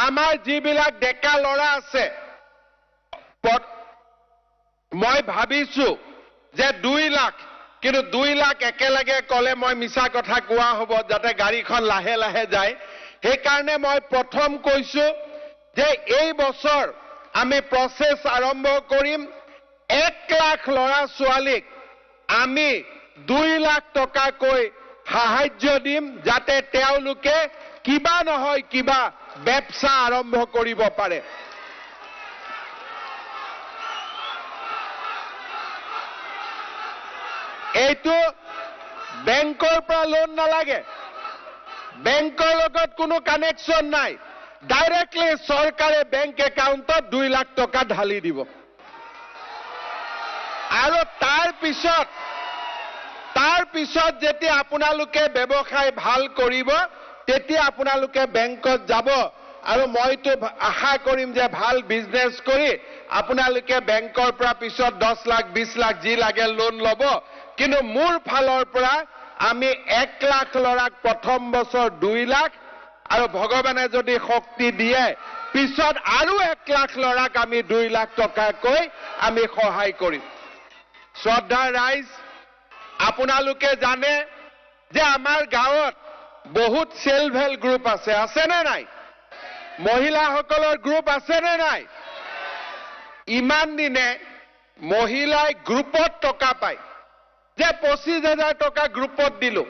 আমাৰ যিবিলাক ডেকা ল'ৰা আছে মই ভাবিছো যে 2 লাখ কিন্তু 2 লাখ একেলগে কলে মই মিছা কথা কোৱা হ'ব যাতে গাড়ীখন লাহে লাহে যায় সেইকাৰণে মই প্ৰথম কৈছো যে এই বছৰ আমি প্ৰচেছ আৰম্ভ কৰিম 1 লাখ ল'ৰা ছোৱালীক আমি 2 লাখ টকাকৈ সাহায্য দিম যাতে তেওঁলোকে কিবা নহয় কিবা ব্যবসা আৰম্ভ কৰিব পাৰে এইটো বেংকৰ পৰা লোন নালাগে বেংকৰ লগত কোনো কানেকশ্যন নাই ডাইৰেক্টলি চৰকাৰে বেংক একাউণ্টত 2 লাখ টকা ঢালি দিব আৰু তাৰ পিছত যেতিয়া আপোনালোকে ব্যৱসায় ভাল কৰিব তেতিয়া আপোনালোকে বেংকত যাব আৰু মইতো আশা কৰিম যে ভাল বিজনেছ কৰি আপোনালোকে বেংকৰ পৰা পিছত 10 লাখ 20 লাখ যি লাগে লোন ল'ব কিন্তু মোৰ ফালৰ পৰা আমি 1 লাখ ল'ৰাক প্ৰথম বছৰ 2 লাখ আৰু ভগৱানে যদি শক্তি দিয়ে পিছত আৰু 1 লাখ ল'ৰাক আমি 2 লাখ টকাকৈ আমি সহায় কৰিম শ্ৰদ্ধাৰ ৰাইজ আপোনালোকে জানে যে আমাৰ গাঁৱত বহুত সেলফ হেল্প গ্ৰুপ আছে নে নাই মহিলাসকলৰ গ্ৰুপ আছে নে নাই ইমান দিনে মহিলাই গ্ৰুপত টকা পায় যে 25,000 টকা গ্ৰুপত দিলো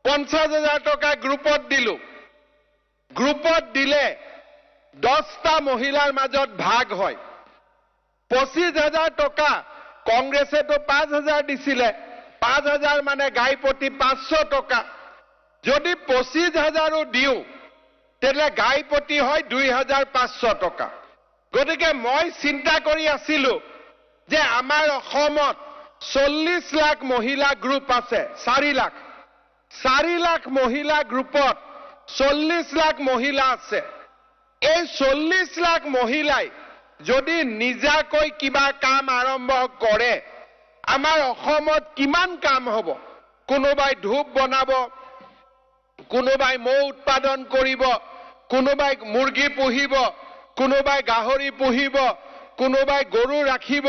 50,000 টকা গ্ৰুপত দিলো গ্ৰুপত দিলে 10টা মহিলাৰ মাজত ভাগ হয় 25,000 টকা কংগ্ৰেছেতো 5,000 দিছিলে 5,000 মানে গাই প্ৰতি 500 টকা যদি 25,000ও দিও তেলে গাই প্ৰতি হয় 2,500 টকা গতিকে মই চিন্তা কৰি আছিলো যে আমাৰ অসমত 40 লাখ মহিলা গ্ৰুপ আছে 4 লাখ মহিলা গ্ৰুপত 40 লাখ মহিলা আছে এই 40 লাখ মহিলাই যদি নিজাকৈ কিবা কাম আৰম্ভ কৰে আমাৰ অসমত কিমান কাম হ'ব কোনোবাই ধূপ বনাব কোনোবাই মৌ উৎপাদন কৰিব কোনোবাই মুৰ্গী পুহিব কোনোবাই গাহৰি পুহিব কোনোবাই গৰু ৰাখিব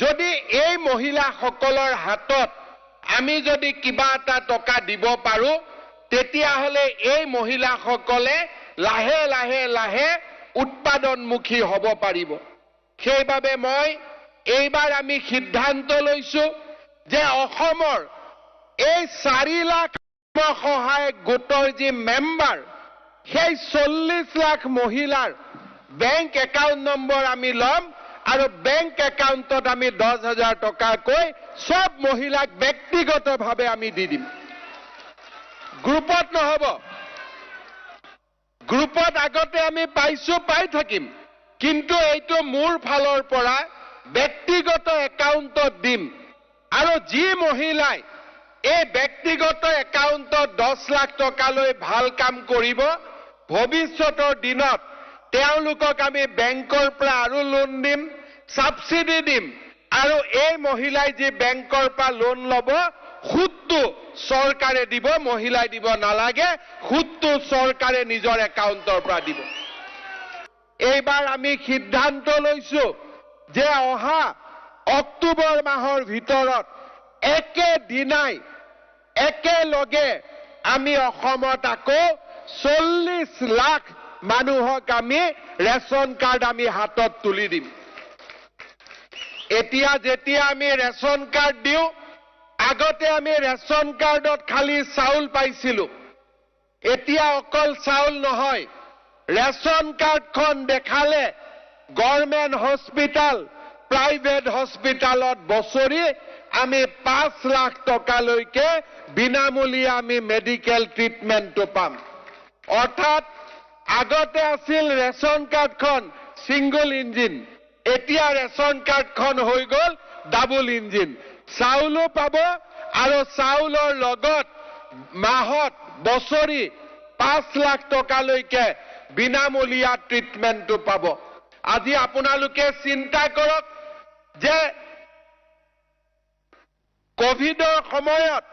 যদি এই মহিলাসকলৰ হাতত আমি যদি কিবা এটা টকা দিব পাৰো তেতিয়া হলে এই মহিলাসকলে লাহে লাহে লাহে উৎপাদনমুখী হ'ব পাৰিব সেইবাবে মই এইবাৰ আমি সিদ্ধান্ত লৈছো যে অসমৰ এই 4 লাখ সহায়ক গোটৰ যি মেম্বাৰ সেই 40 লাখ মহিলাৰ বেংক একাউণ্ট নম্বৰ আমি ল'ম আৰু বেংক একাউণ্টত আমি 10,000 টকাকৈ সব মহিলাক ব্যক্তিগতভাৱে আমি দি দিম গ্ৰুপত নহব গ্ৰুপত আগতে আমি পাই থাকিম কিন্তু এইটো মোৰ ফালৰ পৰা ব্যক্তিগত একাউণ্টত দিম আৰু যি মহিলাই এই ব্যক্তিগত একাউণ্টত 10 লাখ টকালৈ ভাল কাম কৰিব ভৱিষ্যতৰ দিনত তেওঁলোকক আমি বেংকৰ পৰা আৰু লোন দিম সাবসিডি দিম আৰু এই মহিলাই যি বেংকৰ পৰা লোন ল'ব খুদটো চৰকাৰে দিব মহিলাই দিব নালাগে খুদটো চৰকাৰে নিজৰ একাউণ্টৰ পৰা দিব এইবাৰ আমি সিদ্ধান্ত লৈছো যে অহা অক্টোবৰ মাহৰ ভিতৰত একেদিনাই একেলগে আমি অসমত আকৌ 40 লাখ মানুহক আমি ৰেশন কাৰ্ড আমি হাতত তুলি দিম এতিয়া যেতিয়া আমি ৰেশন কাৰ্ড দিও আগতে আমি ৰেশন কাৰ্ডত খালি চাউল পাইছিলো এতিয়া অকল চাউল নহয় ৰেশন কাৰ্ডখন দেখালে গভৰ্ণমেণ্ট হস্পিটাল প্ৰাইভেট হস্পিটালত বছৰি আমি 5 লাখ টকালৈকে বিনামূলীয়া আমি মেডিকেল ট্ৰিটমেণ্টটো পাম অৰ্থাৎ আগতে আছিল ৰেশন কাৰ্ডখন সিঙ্গল ইঞ্জিন এতিয়া ৰেশন কাৰ্ডখন হৈ গল ডাবল ইঞ্জিন চাউলো পাব আৰু চাউলৰ লগত মাহত বছৰি 5 লাখ টকালৈকে বিনামূলীয়া ট্ৰিটমেণ্টটো পাব আজি আপোনালোকে চিন্তা কৰক যে কোভিডৰ সময়ত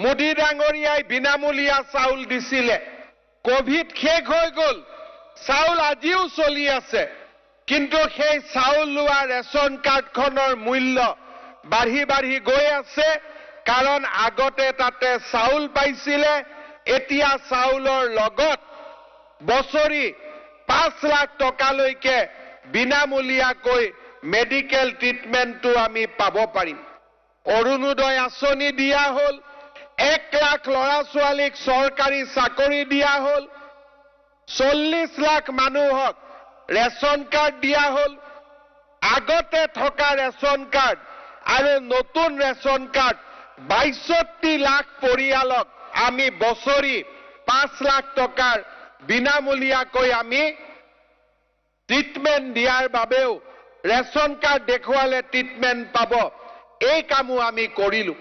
মোদী ডাঙৰীয়াই বিনামূলীয়া চাউল দিছিলে কোভিড শেষ হৈ গল চাউল আজিও চলি আছে কিন্তু সেই চাউল লোৱা ৰেচন কাৰ্ডখনৰ মূল্য বাঢ়ি বাঢ়ি গৈ আছে কাৰণ আগতে তাতে চাউল পাইছিলে এতিয়া চাউলৰ লগত বছৰি 5 লাখ টকালৈকে বিনামূলীয়াকৈ মেডিকেল ট্ৰিটমেণ্টটো আমি পাব পাৰিম অৰুণোদয় আঁচনি দিয়া হ'ল 1 লাখ ল'ৰা ছোৱালীক চৰকাৰী চাকৰি দিয়া হ'ল 40 লাখ মানুহক ৰেচন কাৰ্ড দিয়া হ'ল আগতে থকা ৰেচন কাৰ্ড আৰু নতুন ৰেচন কাৰ্ড 62 লাখ পৰিয়ালক আমি বছৰি 5 লাখ টকাৰ বিনামূলীয়াকৈ আমি ট্ৰিটমেণ্ট দিয়াৰ বাবেও ৰেচন কাৰ্ড দেখুৱালে ট্ৰিটমেণ্ট পাব এই কামো আমি কৰিলো